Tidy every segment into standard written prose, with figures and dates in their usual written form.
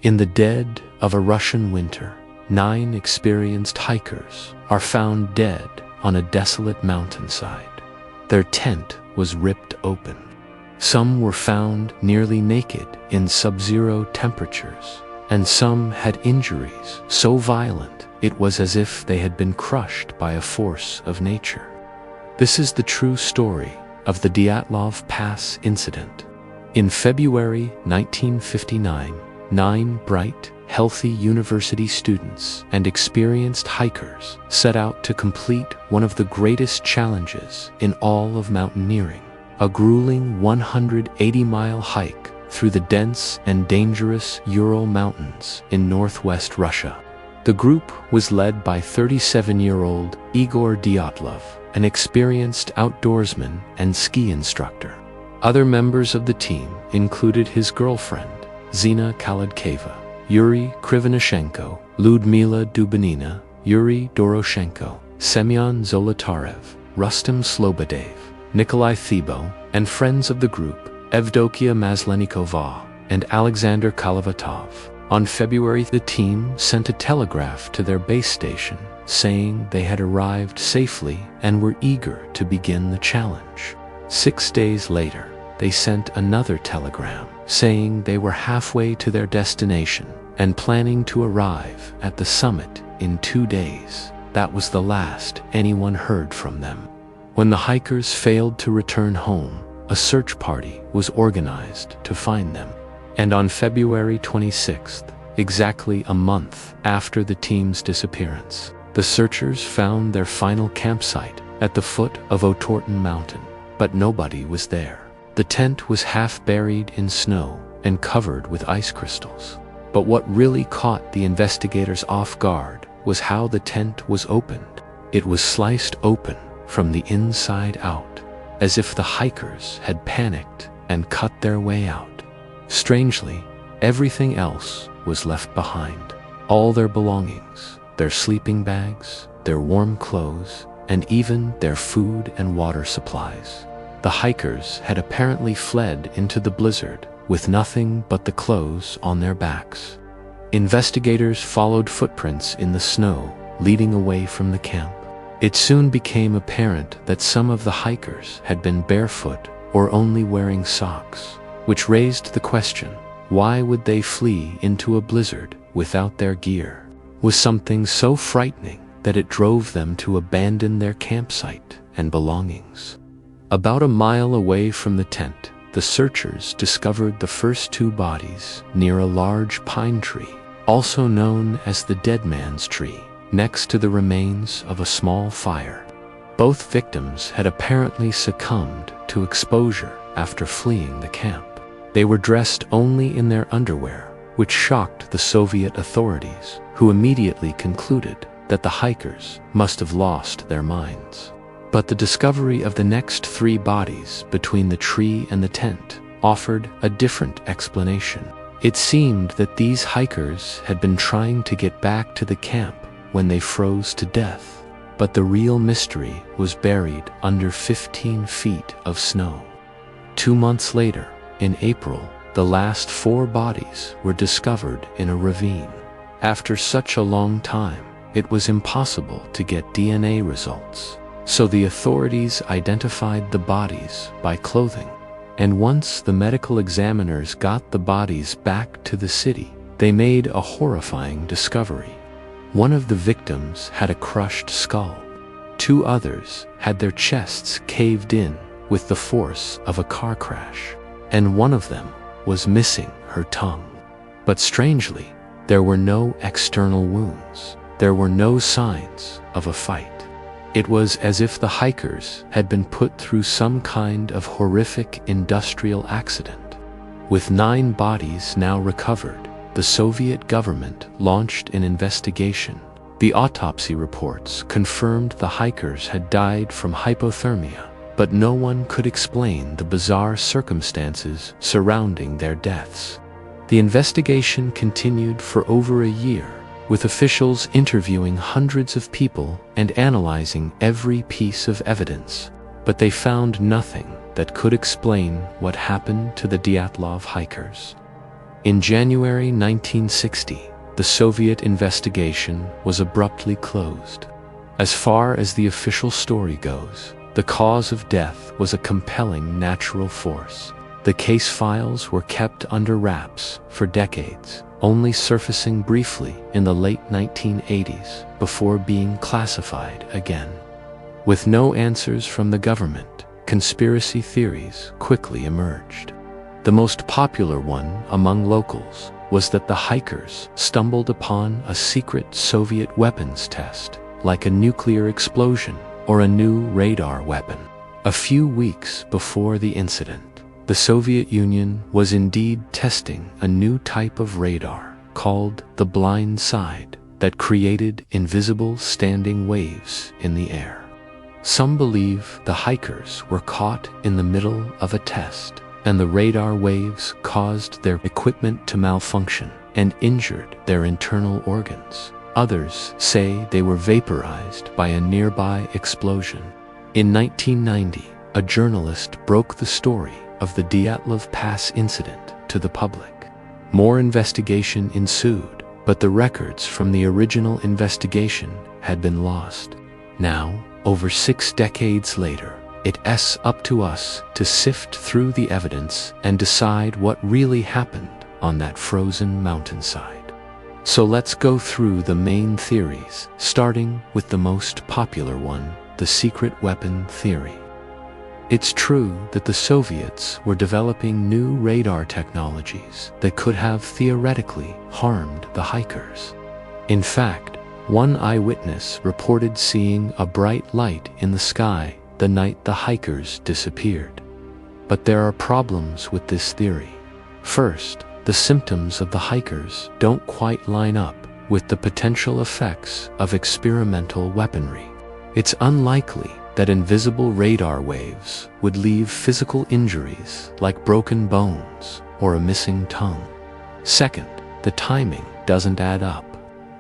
In the dead of a Russian winter, 9 experienced hikers are found dead on a desolate mountainside. Their tent was ripped open. Some were found nearly naked in sub-zero temperatures, and some had injuries so violent it was as if they had been crushed by a force of nature. This is the true story of the Dyatlov Pass Incident. In February 1959, 9 bright, healthy university students and experienced hikers set out to complete one of the greatest challenges in all of mountaineering, a grueling 180-mile hike through the dense and dangerous Ural Mountains in northwest Russia. The group was led by 37-year-old Igor Dyatlov, an experienced outdoorsman and ski instructor. Other members of the team included his girlfriend, Zina Kalodkeva, Yuri Krivonishenko, Ludmila Dubinina, Yuri Doroshenko, Semyon Zolotarev, Rustem Slobodev, Nikolai Thibault, and friends of the group, Evdokia Maslenikova and Alexander Kalavatov. On February, the team sent a telegraph to their base station saying they had arrived safely and were eager to begin the challenge. 6 days later, they sent another telegram saying they were halfway to their destination and planning to arrive at the summit in 2 days. That was the last anyone heard from them. When the hikers failed to return home, a search party was organized to find them. And on February 26th, exactly a month after the team's disappearance, the searchers found their final campsite at the foot of Otorten Mountain, but nobody was there. The tent was half buried in snow and covered with ice crystals. But what really caught the investigators off guard was how the tent was opened. It was sliced open from the inside out, as if the hikers had panicked and cut their way out. Strangely, everything else was left behind. All their belongings, their sleeping bags, their warm clothes, and even their food and water supplies. The hikers had apparently fled into the blizzard with nothing but the clothes on their backs. Investigators followed footprints in the snow leading away from the camp. It soon became apparent that some of the hikers had been barefoot or only wearing socks, which raised the question, why would they flee into a blizzard without their gear? Was something so frightening that it drove them to abandon their campsite and belongings? About a mile away from the tent, the searchers discovered the first 2 bodies near a large pine tree, also known as the Dead Man's Tree, next to the remains of a small fire. Both victims had apparently succumbed to exposure after fleeing the camp. They were dressed only in their underwear, which shocked the Soviet authorities, who immediately concluded that the hikers must have lost their minds. But the discovery of the next 3 bodies between the tree and the tent offered a different explanation. It seemed that these hikers had been trying to get back to the camp when they froze to death, but the real mystery was buried under 15 feet of snow. 2 months later, in April, the last 4 bodies were discovered in a ravine. After such a long time, it was impossible to get DNA results. So the authorities identified the bodies by clothing. And once the medical examiners got the bodies back to the city, they made a horrifying discovery. One of the victims had a crushed skull. 2 others had their chests caved in with the force of a car crash. And one of them was missing her tongue. But strangely, there were no external wounds. There were no signs of a fight. It was as if the hikers had been put through some kind of horrific industrial accident. With 9 bodies now recovered, the Soviet government launched an investigation. The autopsy reports confirmed the hikers had died from hypothermia, but no one could explain the bizarre circumstances surrounding their deaths. The investigation continued for over a year, with officials interviewing hundreds of people and analyzing every piece of evidence, but they found nothing that could explain what happened to the Dyatlov hikers. In January 1960, the Soviet investigation was abruptly closed. As far as the official story goes, the cause of death was a compelling natural force. The case files were kept under wraps for decades, only surfacing briefly in the late 1980s before being classified again. With no answers from the government, conspiracy theories quickly emerged. The most popular one among locals was that the hikers stumbled upon a secret Soviet weapons test, like a nuclear explosion or a new radar weapon. A few weeks before the incident, the Soviet Union was indeed testing a new type of radar called the blind side that created invisible standing waves in the air. Some believe the hikers were caught in the middle of a test, and the radar waves caused their equipment to malfunction and injured their internal organs. Others say they were vaporized by a nearby explosion. In 1990, a journalist broke the story of the Dyatlov Pass Incident to the public. More investigation ensued, but the records from the original investigation had been lost. Now, over 6 decades later, it's up to us to sift through the evidence and decide what really happened on that frozen mountainside. So let's go through the main theories, starting with the most popular one, the secret weapon theory. It's true that the Soviets were developing new radar technologies that could have theoretically harmed the hikers. In fact, one eyewitness reported seeing a bright light in the sky the night the hikers disappeared. But there are problems with this theory. First, the symptoms of the hikers don't quite line up with the potential effects of experimental weaponry. It's unlikely that invisible radar waves would leave physical injuries like broken bones or a missing tongue. Second, the timing doesn't add up.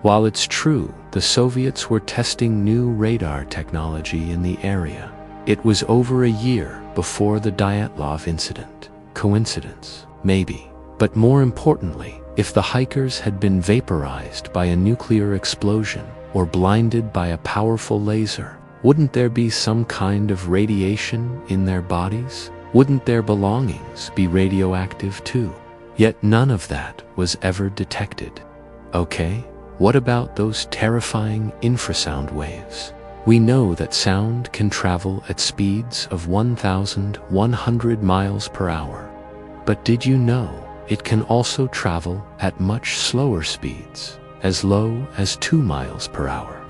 While it's true the Soviets were testing new radar technology in the area, it was over a year before the Dyatlov incident. Coincidence? Maybe. But more importantly, if the hikers had been vaporized by a nuclear explosion or blinded by a powerful laser, wouldn't there be some kind of radiation in their bodies? Wouldn't their belongings be radioactive too? Yet none of that was ever detected. Okay, what about those terrifying infrasound waves? We know that sound can travel at speeds of 1,100 miles per hour. But did you know it can also travel at much slower speeds, as low as 2 miles per hour?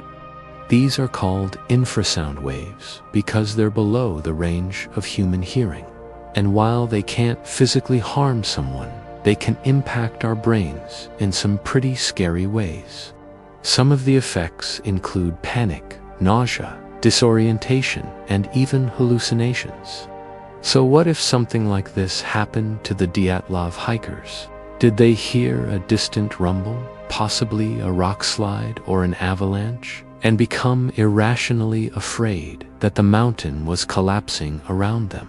These are called infrasound waves because they're below the range of human hearing. And while they can't physically harm someone, they can impact our brains in some pretty scary ways. Some of the effects include panic, nausea, disorientation, and even hallucinations. So what if something like this happened to the Dyatlov hikers? Did they hear a distant rumble, possibly a rock slide or an avalanche, and become irrationally afraid that the mountain was collapsing around them?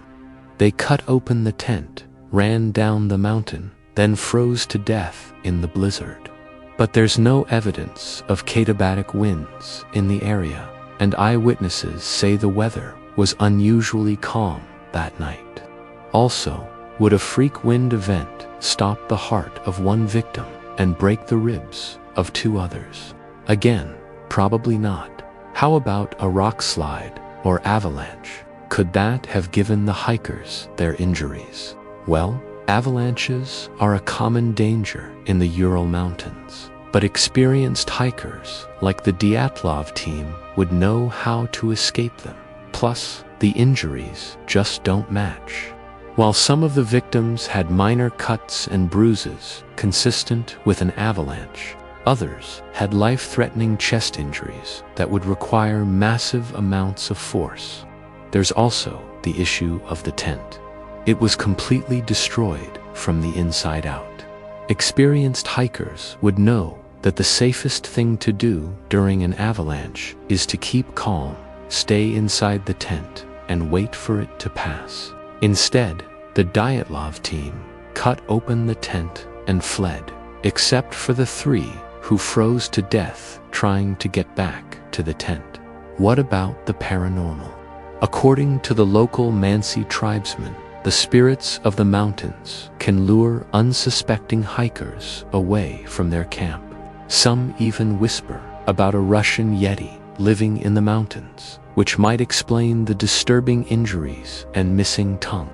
They cut open the tent, ran down the mountain, then froze to death in the blizzard. But there's no evidence of katabatic winds in the area, and eyewitnesses say the weather was unusually calm that night. Also, would a freak wind event stop the heart of one victim and break the ribs of 2 others? Again, probably not. How about a rock slide or avalanche? Could that have given the hikers their injuries? Well, avalanches are a common danger in the Ural Mountains, but experienced hikers like the Dyatlov team would know how to escape them. Plus, the injuries just don't match. While some of the victims had minor cuts and bruises consistent with an avalanche, others had life-threatening chest injuries that would require massive amounts of force. There's also the issue of the tent. It was completely destroyed from the inside out. Experienced hikers would know that the safest thing to do during an avalanche is to keep calm, stay inside the tent, and wait for it to pass. Instead, the Dyatlov team cut open the tent, and fled, except for the 3 who froze to death trying to get back to the tent. What about the paranormal? According to the local Mansi tribesmen, the spirits of the mountains can lure unsuspecting hikers away from their camp. Some even whisper about a Russian Yeti living in the mountains, which might explain the disturbing injuries and missing tongue.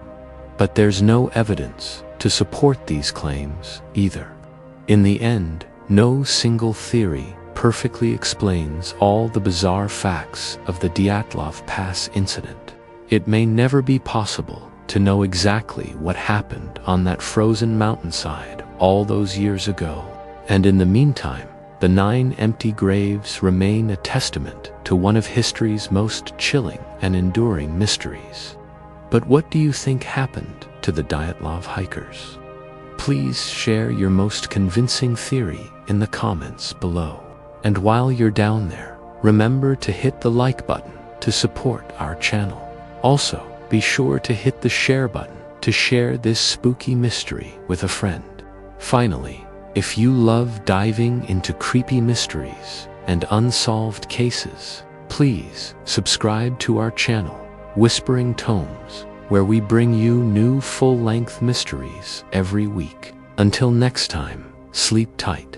But there's no evidence to support these claims either. In the end, no single theory perfectly explains all the bizarre facts of the Dyatlov Pass incident. It may never be possible to know exactly what happened on that frozen mountainside all those years ago. And in the meantime, the 9 empty graves remain a testament to one of history's most chilling and enduring mysteries. But what do you think happened to the Dyatlov hikers? Please share your most convincing theory in the comments below. And while you're down there, remember to hit the like button to support our channel. Also, be sure to hit the share button to share this spooky mystery with a friend. Finally, if you love diving into creepy mysteries and unsolved cases, please subscribe to our channel, Whispering Tomes, where we bring you new full-length mysteries every week. Until next time, sleep tight.